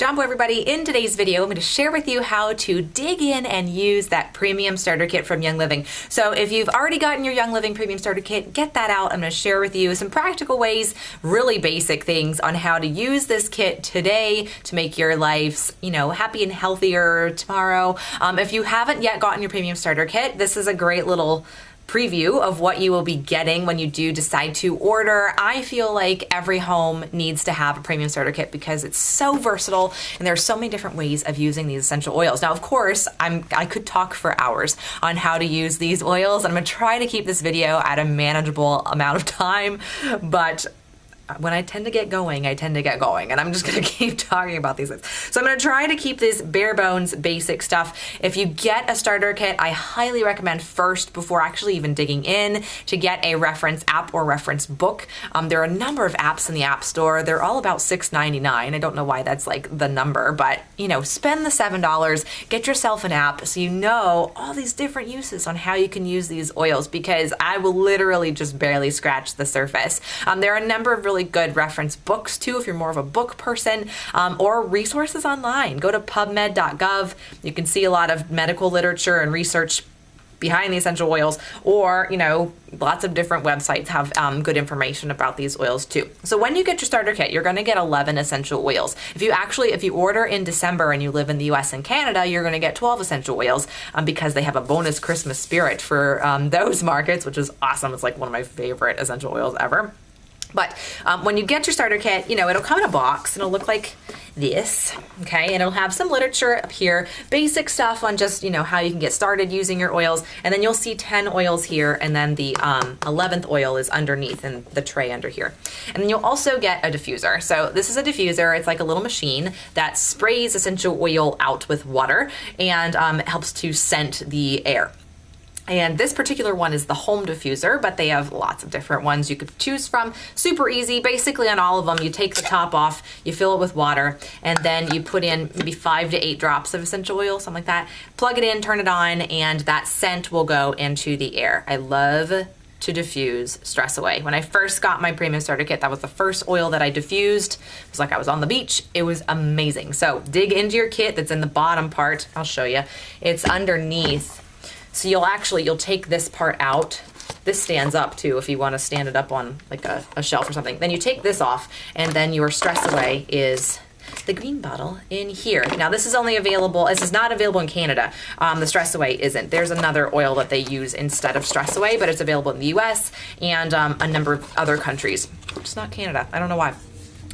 Jumbo everybody. In today's video, I'm going to share with you how to dig in and use that premium starter kit from Young Living. So if you've already gotten your Young Living premium starter kit, get that out. I'm going to share with you some practical ways, really basic things on how to use this kit today to make your lives, happy and healthier tomorrow. If you haven't yet gotten your premium starter kit, this is a great little preview of what you will be getting when you do decide to order. I feel like every home needs to have a premium starter kit because it's so versatile and there are so many different ways of using these essential oils. Now, of course, I could talk for hours on how to use these oils. I'm gonna try to keep this video at a manageable amount of time, but when I tend to get going, and I'm just gonna keep talking about these things. So I'm gonna try to keep this bare bones basic stuff. If you get a starter kit, I highly recommend first, before actually even digging in, to get a reference app or reference book. There are a number of apps in the App Store. They're all about $6.99. I don't know why that's like the number, but spend the $7, get yourself an app so you know all these different uses on how you can use these oils, because I will literally just barely scratch the surface. There are a number of really good reference books too, if you're more of a book person, or resources online. Go to pubmed.gov. You can see a lot of medical literature and research behind the essential oils, or lots of different websites have good information about these oils too. So when you get your starter kit, you're going to get 11 essential oils. If you order in December and you live in the US and Canada, you're going to get 12 essential oils, because they have a bonus Christmas spirit for those markets, which is awesome. It's like one of my favorite essential oils ever. But when you get your starter kit, it'll come in a box and it'll look like this, okay? And it'll have some literature up here, basic stuff on just, how you can get started using your oils. And then you'll see 10 oils here, and then the 11th oil is underneath in the tray under here. And then you'll also get a diffuser. So this is a diffuser. It's like a little machine that sprays essential oil out with water and helps to scent the air. And this particular one is the home diffuser, but they have lots of different ones you could choose from. Super easy. Basically on all of them, you take the top off, you fill it with water, and then you put in maybe 5 to 8 drops of essential oil, something like that. Plug it in, turn it on, and that scent will go into the air. I love to diffuse Stress Away. When I first got my premium starter kit, that was the first oil that I diffused. It was like I was on the beach. It was amazing. So dig into your kit that's in the bottom part. I'll show you. It's underneath. So you'll take this part out. This stands up too if you want to stand it up on like a shelf or something. Then you take this off, and then your Stress Away is the green bottle in here. Now this is not available in Canada. The Stress Away isn't. There's another oil that they use instead of Stress Away, but it's available in the US and a number of other countries. Just not Canada. I don't know why.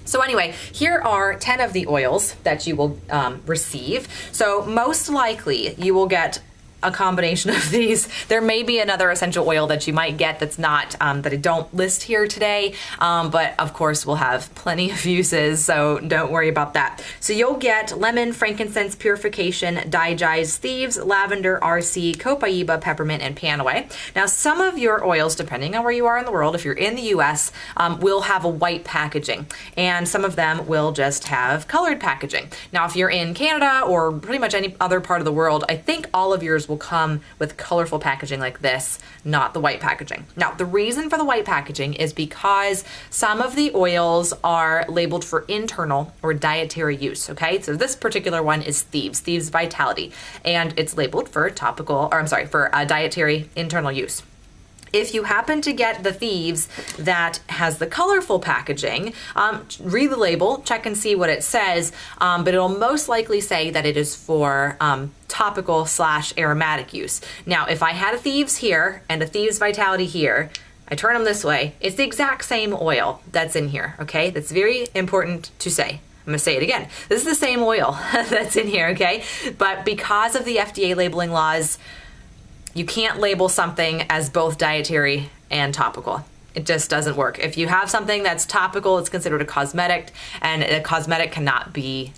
So anyway, here are 10 of the oils that you will receive. So most likely you will get a combination of these. There may be another essential oil that you might get that's not, that I don't list here today, but of course we'll have plenty of uses, so don't worry about that. So you'll get lemon, frankincense, purification, digize, thieves, lavender, RC, copaiba, peppermint, and panaway. Now some of your oils, depending on where you are in the world, if you're in the US, will have a white packaging, and some of them will just have colored packaging. Now if you're in Canada or pretty much any other part of the world, I think all of yours will come with colorful packaging like this, not the white packaging. Now, the reason for the white packaging is because some of the oils are labeled for internal or dietary use, okay? So this particular one is Thieves Vitality, and it's labeled for dietary internal use. If you happen to get the Thieves that has the colorful packaging, read the label, check and see what it says, but it'll most likely say that it is for topical / aromatic use. Now, if I had a Thieves here and a Thieves Vitality here, I turn them this way, it's the exact same oil that's in here, okay? That's very important to say. I'm gonna say it again. This is the same oil that's in here, okay? But because of the FDA labeling laws, you can't label something as both dietary and topical. It just doesn't work. If you have something that's topical, it's considered a cosmetic, and a cosmetic cannot be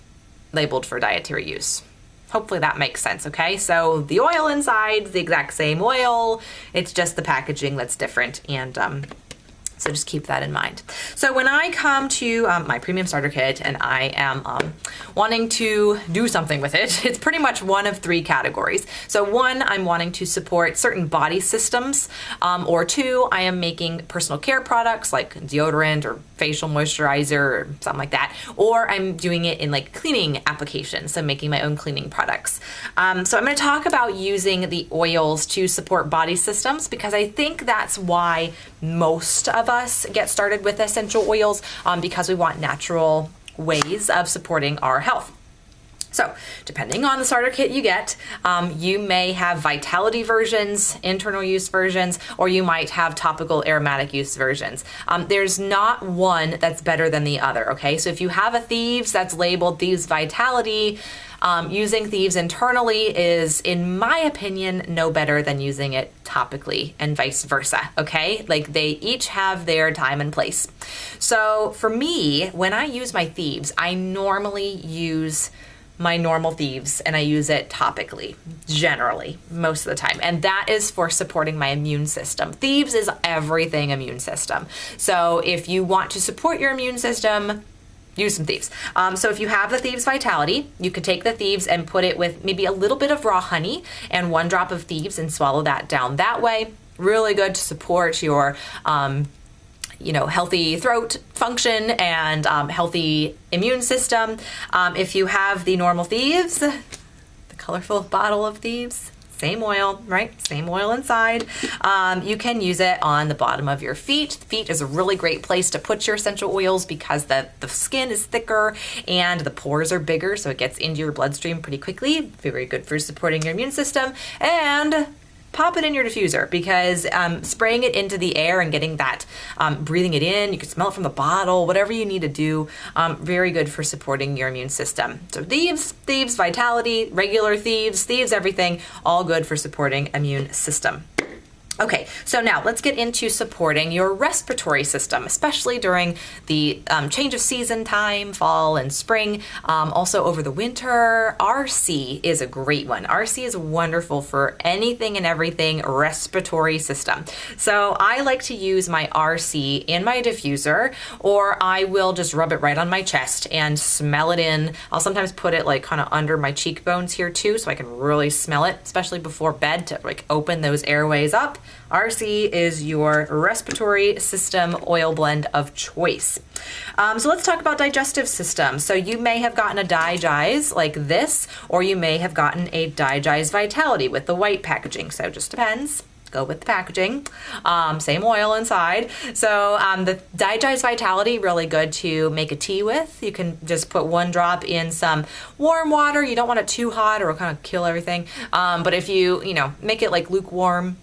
labeled for dietary use. Hopefully that makes sense, okay? So the oil inside, the exact same oil, it's just the packaging that's different, and So just keep that in mind. So when I come to my premium starter kit and I am wanting to do something with it, it's pretty much one of three categories. So one, I'm wanting to support certain body systems, or two, I am making personal care products like deodorant or facial moisturizer or something like that, or I'm doing it in like cleaning applications, so making my own cleaning products. So I'm going to talk about using the oils to support body systems because I think that's why most of us get started with essential oils, because we want natural ways of supporting our health. So depending on the starter kit you get, you may have vitality versions, internal use versions, or you might have topical aromatic use versions. There's not one that's better than the other, okay? So if you have a Thieves that's labeled Thieves Vitality, using Thieves internally is, in my opinion, no better than using it topically and vice versa, okay? Like they each have their time and place. So for me, when I use my Thieves, I normally use my normal Thieves and I use it topically, generally, most of the time. And that is for supporting my immune system. Thieves is everything immune system. So if you want to support your immune system, use some Thieves. So if you have the Thieves Vitality, you could take the Thieves and put it with maybe a little bit of raw honey and 1 drop of Thieves and swallow that down that way. Really good to support your healthy throat function and healthy immune system. If you have the normal Thieves, the colorful bottle of Thieves, same oil, right? Same oil inside. You can use it on the bottom of your feet. Feet is a really great place to put your essential oils because the skin is thicker and the pores are bigger, so it gets into your bloodstream pretty quickly. Very good for supporting your immune system. And pop it in your diffuser because spraying it into the air and getting that, breathing it in, you can smell it from the bottle, whatever you need to do, very good for supporting your immune system. So Thieves, Vitality, regular Thieves, everything, all good for supporting immune system. Okay, so now let's get into supporting your respiratory system, especially during the change of season time, fall and spring. Also over the winter, RC is a great one. RC is wonderful for anything and everything respiratory system. So I like to use my RC in my diffuser, or I will just rub it right on my chest and smell it in. I'll sometimes put it like kind of under my cheekbones here too, so I can really smell it, especially before bed to like open those airways up. RC is your respiratory system oil blend of choice. So let's talk about digestive system. So you may have gotten a Digize like this, or you may have gotten a Digize Vitality with the white packaging. So it just depends. Go with the packaging. Same oil inside. So the Digize Vitality, really good to make a tea with. You can just put 1 drop in some warm water. You don't want it too hot or it'll kind of kill everything. But if you make it like lukewarm,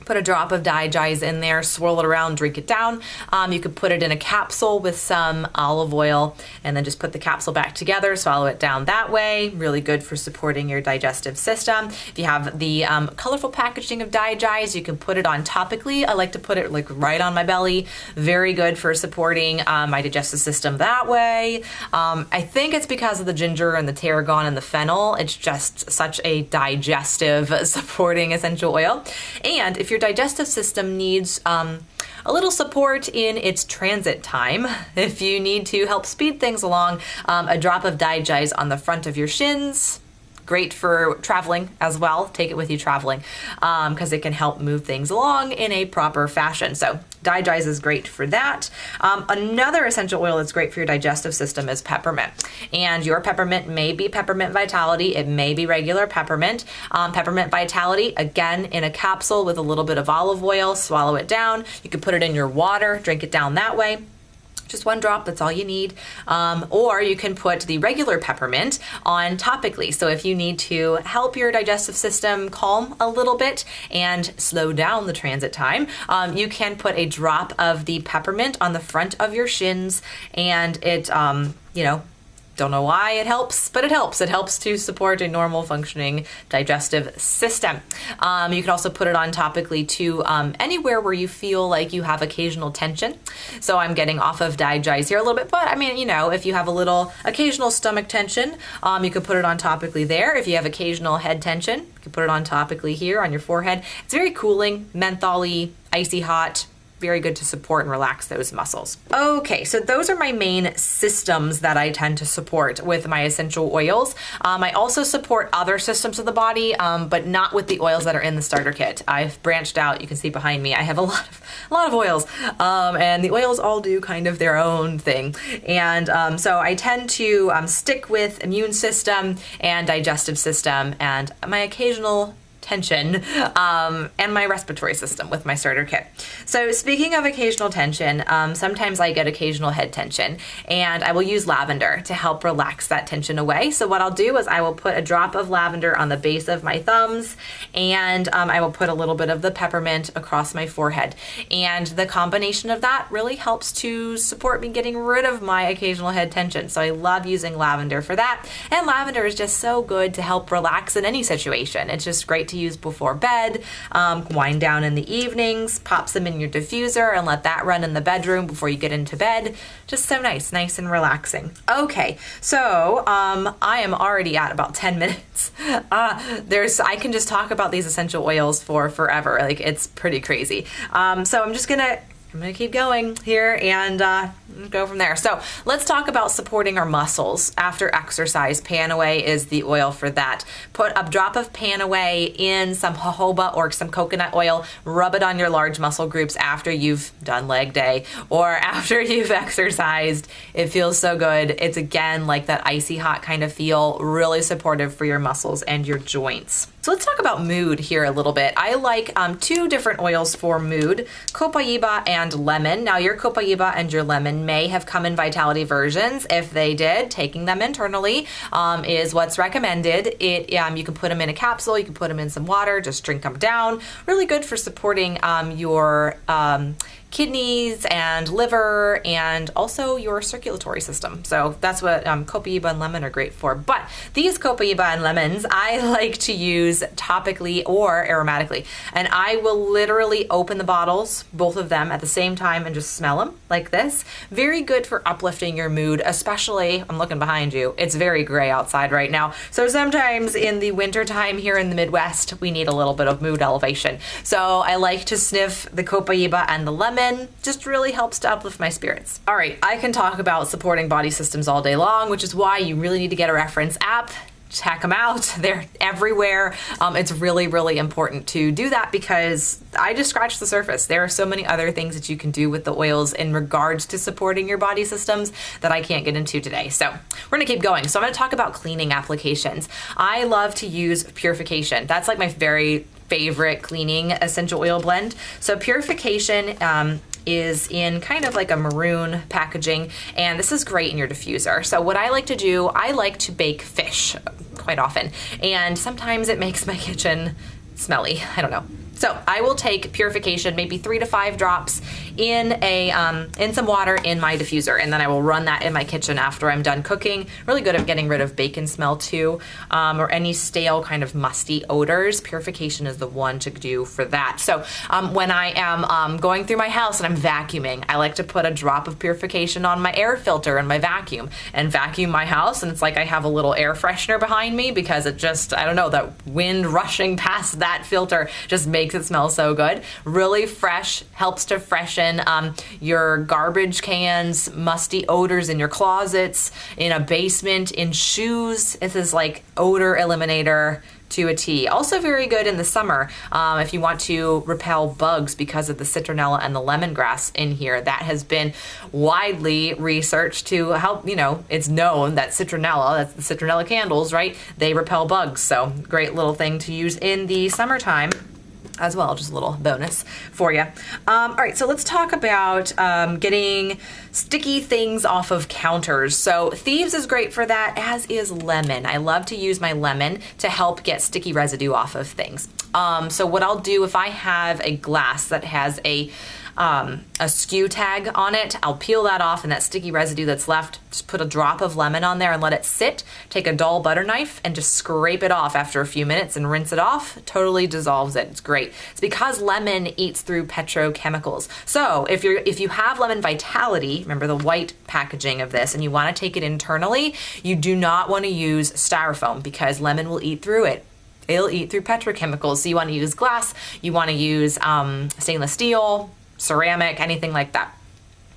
put a drop of Digize in there, swirl it around, drink it down. You could put it in a capsule with some olive oil and then just put the capsule back together, swallow it down that way. Really good for supporting your digestive system. If you have the colorful packaging of Digize, you can put it on topically. I like to put it like right on my belly. Very good for supporting my digestive system that way. I think it's because of the ginger and the tarragon and the fennel. It's just such a digestive supporting essential oil. And if your digestive system needs a little support in its transit time, if you need to help speed things along, a drop of Digize on the front of your shins, great for traveling as well. Take it with you traveling because it can help move things along in a proper fashion. So Digize is great for that. Another essential oil that's great for your digestive system is peppermint. And your peppermint may be Peppermint Vitality. It may be regular peppermint. Peppermint Vitality, again, in a capsule with a little bit of olive oil, swallow it down. You can put it in your water, drink it down that way. Just 1 drop, that's all you need. Or you can put the regular peppermint on topically. So if you need to help your digestive system calm a little bit and slow down the transit time, you can put a drop of the peppermint on the front of your shins, and it, don't know why it helps, but it helps. It helps to support a normal functioning digestive system. You can also put it on topically to anywhere where you feel like you have occasional tension. So I'm getting off of Digize here a little bit, but I mean, if you have a little occasional stomach tension, you can put it on topically there. If you have occasional head tension, you can put it on topically here on your forehead. It's very cooling, mentholy, icy hot. very good to support and relax those muscles. Okay, so those are my main systems that I tend to support with my essential oils. I also support other systems of the body, but not with the oils that are in the starter kit. I've branched out. You can see behind me, I have a lot of oils, and the oils all do kind of their own thing. And so I tend to stick with immune system and digestive system and my occasional tension, and my respiratory system with my starter kit. So speaking of occasional tension, sometimes I get occasional head tension, and I will use lavender to help relax that tension away. So what I'll do is I will put a drop of lavender on the base of my thumbs, and I will put a little bit of the peppermint across my forehead. And the combination of that really helps to support me getting rid of my occasional head tension. So I love using lavender for that. And lavender is just so good to help relax in any situation. It's just great to use before bed, wind down in the evenings, pop some in your diffuser and let that run in the bedroom before you get into bed. Just so nice and relaxing. Okay, so I am already at about 10 minutes. I can just talk about these essential oils for forever. Like, it's pretty crazy. So I'm gonna keep going here and go from there. So let's talk about supporting our muscles after exercise. Panaway is the oil for that. Put a drop of Panaway in some jojoba or some coconut oil. Rub it on your large muscle groups after you've done leg day or after you've exercised. It feels so good. It's again like that icy hot kind of feel, really supportive for your muscles and your joints. So let's talk about mood here a little bit. I like 2 different oils for mood, Copaiba and lemon. Now your Copaiba and your lemon may have come in Vitality versions. If they did, taking them internally is what's recommended. You can put them in a capsule, you can put them in some water, just drink them down. Really good for supporting your kidneys and liver and also your circulatory system. So that's what Copaiba and lemon are great for. But these Copaiba and lemons I like to use topically or aromatically. And I will literally open the bottles, both of them at the same time, and just smell them like this. Very good for uplifting your mood, especially, I'm looking behind you, it's very gray outside right now. So sometimes in the winter time here in the Midwest, we need a little bit of mood elevation. So I like to sniff the Copaiba and the lemon. Just really helps to uplift my spirits. All right, I can talk about supporting body systems all day long, which is why you really need to get a reference app. Check them out. They're everywhere. It's really important to do that because I just scratched the surface. There are so many other things that you can do with the oils in regards to supporting your body systems that I can't get into today. So we're gonna keep going. So I'm gonna talk about cleaning applications. I love to use Purification. That's like my very favorite cleaning essential oil blend. So Purification is in kind of like a maroon packaging, and this is great in your diffuser. So what I like to do, I like to bake fish quite often, and sometimes it makes my kitchen smelly. I don't know. So I will take Purification, maybe 3 to 5 drops in some water in my diffuser, and then I will run that in my kitchen after I'm done cooking. Really good at getting rid of bacon smell too, or any stale kind of musty odors. Purification is the one to do for that. So when I am going through my house and I'm vacuuming, I like to put a drop of Purification on my air filter in my vacuum and vacuum my house, and it's like I have a little air freshener behind me because it just, I don't know, that wind rushing past that filter just makes it smell so good. Really fresh, helps to freshen your garbage cans, musty odors in your closets, in a basement, in shoes. This is like odor eliminator to a T. Also very good in the summer if you want to repel bugs because of the citronella and the lemongrass in here. That has been widely researched to help, it's known that citronella, that's the citronella candles, right? They repel bugs. So great little thing to use in the summertime as well, just a little bonus for you. All right, so let's talk about getting sticky things off of counters. So Thieves is great for that, as is lemon. I love to use my lemon to help get sticky residue off of things. So what I'll do if I have a glass that has a SKU tag on it, I'll peel that off, and that sticky residue that's left, just put a drop of lemon on there and let it sit. Take a dull butter knife and just scrape it off after a few minutes and rinse it off. Totally dissolves it. It's great. It's because lemon eats through petrochemicals. So if you have Lemon Vitality, remember the white packaging of this, and you want to take it internally, you do not want to use styrofoam because lemon will eat through it. It'll eat through petrochemicals. So you want to use glass, you want to use stainless steel, ceramic, anything like that.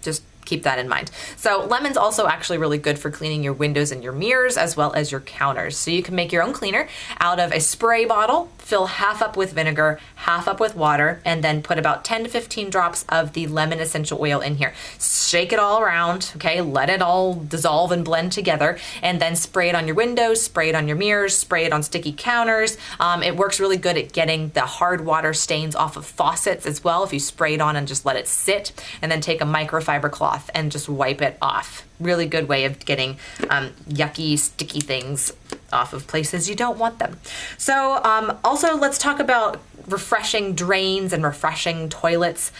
Just keep that in mind. So lemon's also actually really good for cleaning your windows and your mirrors as well as your counters. So you can make your own cleaner out of a spray bottle, fill half up with vinegar, half up with water, and then put about 10 to 15 drops of the lemon essential oil in here. Shake it all around, okay? Let it all dissolve and blend together, and then spray it on your windows, spray it on your mirrors, spray it on sticky counters. It works really good at getting the hard water stains off of faucets as well if you spray it on and just let it sit, and then take a microfiber cloth and just wipe it off. Really good way of getting yucky, sticky things off of places you don't want them. So also let's talk about refreshing drains and refreshing toilets.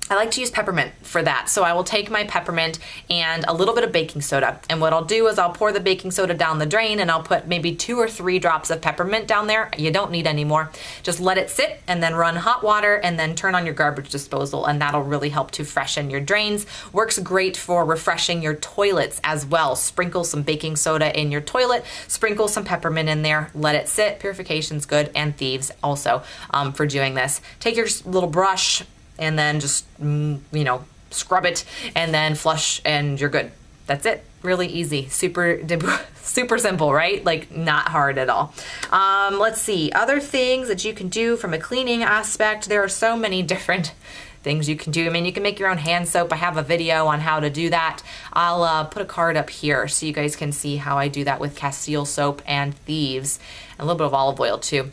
I like to use peppermint for that. So I will take my peppermint and a little bit of baking soda. And what I'll do is I'll pour the baking soda down the drain and I'll put maybe 2 or 3 drops of peppermint down there. You don't need any more. Just let it sit and then run hot water and then turn on your garbage disposal, and that'll really help to freshen your drains. Works great for refreshing your toilets as well. Sprinkle some baking soda in your toilet, sprinkle some peppermint in there, let it sit. Purification's good, and thieves also for doing this. Take your little brush and then just, scrub it and then flush and you're good. That's it. Really easy. Super simple, right? Like not hard at all. Let's see. Other things that you can do from a cleaning aspect. There are so many different things you can do. I mean, you can make your own hand soap. I have a video on how to do that. I'll put a card up here so you guys can see how I do that with Castile soap and thieves, and a little bit of olive oil too.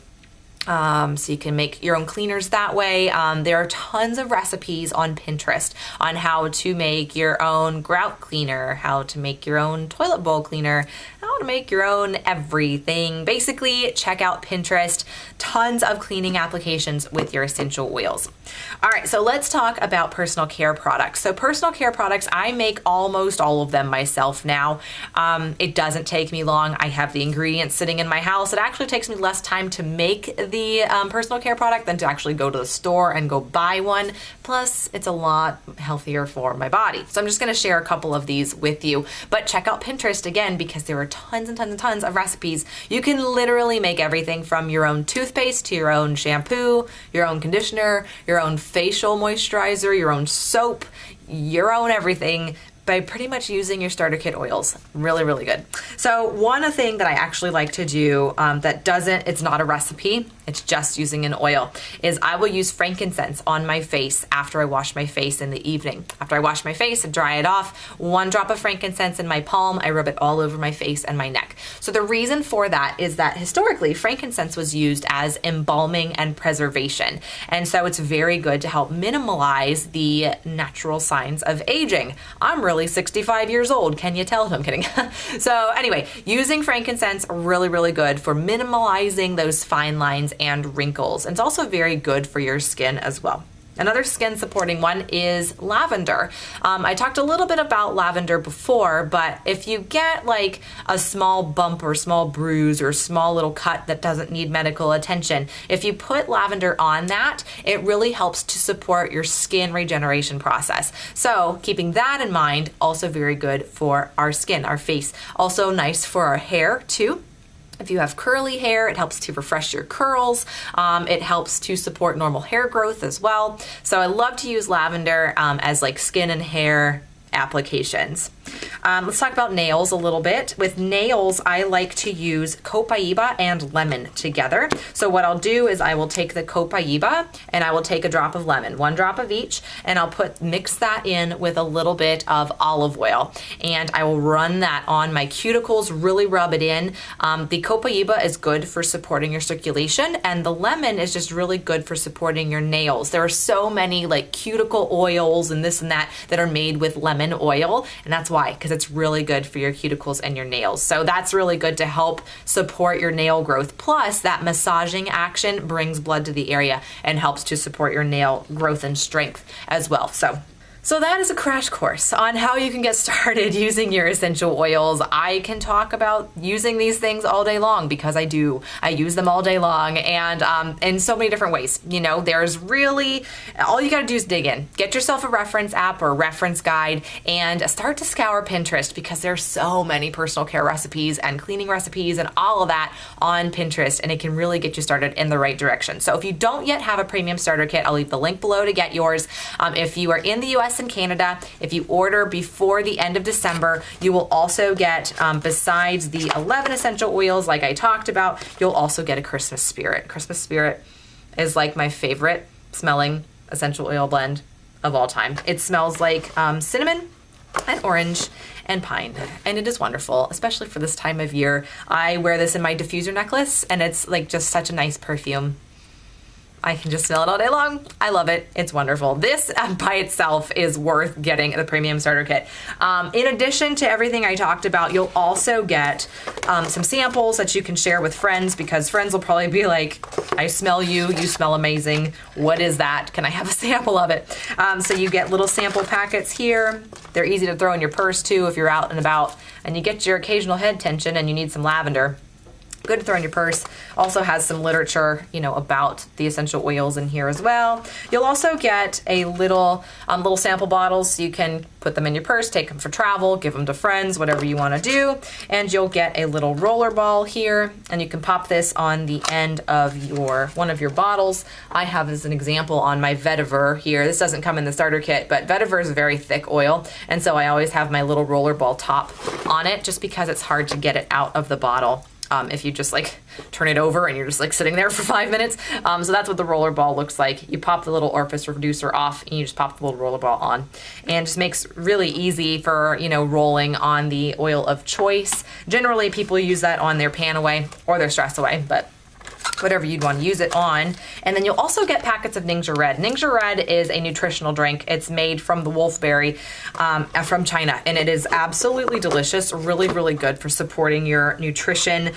So you can make your own cleaners that way. There are tons of recipes on Pinterest on how to make your own grout cleaner, how to make your own toilet bowl cleaner, how to make your own everything. Basically, check out Pinterest. Tons of cleaning applications with your essential oils. All right, so let's talk about personal care products. So personal care products, I make almost all of them myself now. It doesn't take me long. I have the ingredients sitting in my house. It actually takes me less time to make the personal care product than to actually go to the store and go buy one. Plus, it's a lot healthier for my body. So I'm just gonna share a couple of these with you. But check out Pinterest again, because there are tons and tons and tons of recipes. You can literally make everything from your own toothpaste to your own shampoo, your own conditioner, your own facial moisturizer, your own soap, your own everything, by pretty much using your starter kit oils. Really, really good. So one thing that I actually like to do it's not a recipe, it's just using an oil, is I will use frankincense on my face after I wash my face in the evening. After I wash my face and dry it off, 1 drop of frankincense in my palm, I rub it all over my face and my neck. So the reason for that is that historically, frankincense was used as embalming and preservation. And so it's very good to help minimize the natural signs of aging. I'm really 65 years old. Can you tell? No, I'm kidding. So anyway, using frankincense, really, really good for minimalizing those fine lines and wrinkles. And it's also very good for your skin as well. Another skin supporting one is lavender. I talked a little bit about lavender before, but if you get like a small bump or small bruise or small little cut that doesn't need medical attention, if you put lavender on that, it really helps to support your skin regeneration process. So keeping that in mind, also very good for our skin, our face. Also nice for our hair too. If you have curly hair, it helps to refresh your curls. It helps to support normal hair growth as well. So I love to use lavender as like skin and hair applications. Let's talk about nails a little bit. With nails, I like to use copaiba and lemon together. So what I'll do is I will take the copaiba and I will take a drop of lemon, 1 drop of each, and I'll mix that in with a little bit of olive oil. And I will run that on my cuticles, really rub it in. The copaiba is good for supporting your circulation, and the lemon is just really good for supporting your nails. There are so many like cuticle oils and this and that are made with lemon oil, and that's why, because it's really good for your cuticles and your nails. So that's really good to help support your nail growth. Plus, that massaging action brings blood to the area and helps to support your nail growth and strength as well. So So that is a crash course on how you can get started using your essential oils. I can talk about using these things all day long because I do. I use them all day long, and in so many different ways. You know, there's really, all you gotta do is dig in. Get yourself a reference app or reference guide and start to scour Pinterest, because there's so many personal care recipes and cleaning recipes and all of that on Pinterest, and it can really get you started in the right direction. So if you don't yet have a premium starter kit, I'll leave the link below to get yours. If you are in the US and Canada, if you order before the end of December, you will also get, besides the 11 essential oils like I talked about, you'll also get a Christmas Spirit. Christmas Spirit is like my favorite smelling essential oil blend of all time. It smells like cinnamon and orange and pine, and it is wonderful, especially for this time of year. I wear this in my diffuser necklace, and it's like just such a nice perfume. I can just smell it all day long. I love it. It's wonderful. This by itself is worth getting the premium starter kit. In addition to everything I talked about, you'll also get some samples that you can share with friends, because friends will probably be like, I smell you, you smell amazing. What is that? Can I have a sample of it? So you get little sample packets here. They're easy to throw in your purse too if you're out and about and you get your occasional head tension and you need some lavender. Good to throw in your purse. Also has some literature, you know, about the essential oils in here as well. You'll also get a little sample bottles, so you can put them in your purse, take them for travel, give them to friends, whatever you want to do. And you'll get a little roller ball here, and you can pop this on the end of one of your bottles. I have as an example on my vetiver here. This doesn't come in the starter kit, but vetiver is a very thick oil, and so I always have my little roller ball top on it, just because it's hard to get it out of the bottle. If you just like turn it over and you're just like sitting there for 5 minutes. So that's what the roller ball looks like. You pop the little orifice reducer off and you just pop the little roller ball on, and just makes really easy for, you know, rolling on the oil of choice. Generally people use that on their Pan Away or their Stress Away, but whatever you'd want to use it on. And then you'll also get packets of Ningxia Red. Ningxia Red is a nutritional drink. It's made from the wolfberry from China, and it is absolutely delicious, really, really good for supporting your nutrition.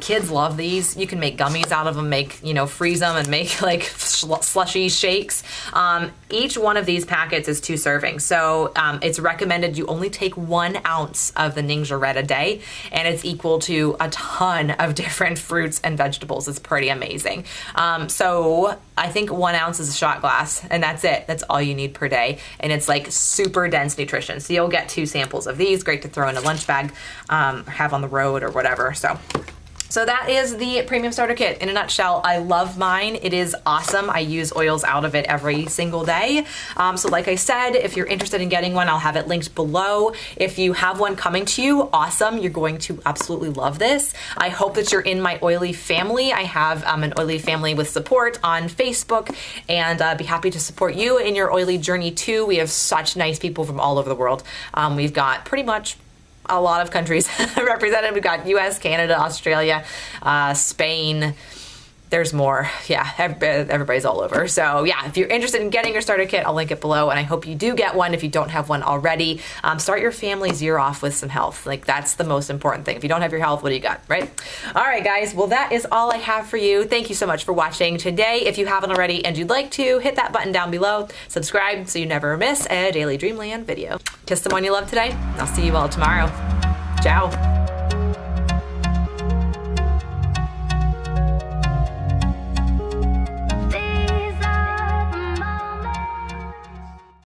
Kids love these. You can make gummies out of them, freeze them and make like slushy shakes. Each one of these packets is 2 servings. So it's recommended you only take 1 ounce of the Ningxia Red a day, and it's equal to a ton of different fruits and vegetables. It's pretty amazing. So I think 1 ounce is a shot glass, and that's it. That's all you need per day. And it's like super dense nutrition. So you'll get 2 samples of these. Great to throw in a lunch bag, or have on the road or whatever. So that is the premium starter kit in a nutshell. I love mine. It is awesome. I use oils out of it every single day. So like I said, if you're interested in getting one, I'll have it linked below. If you have one coming to you, awesome. You're going to absolutely love this. I hope that you're in my oily family. I have an oily family with support on Facebook, and be happy to support you in your oily journey too. We have such nice people from all over the world. We've got pretty much a lot of countries represented. We've got US, Canada, Australia, Spain. There's more. Yeah, everybody's all over. So yeah, if you're interested in getting your starter kit, I'll link it below, and I hope you do get one if you don't have one already. Start your family's year off with some health. Like, that's the most important thing. If you don't have your health, what do you got, right? All right, guys. Well, that is all I have for you. Thank you so much for watching today. If you haven't already and you'd like to, hit that button down below. Subscribe so you never miss a Daily Dreamland video. Kiss someone you love today. I'll see you all tomorrow. Ciao.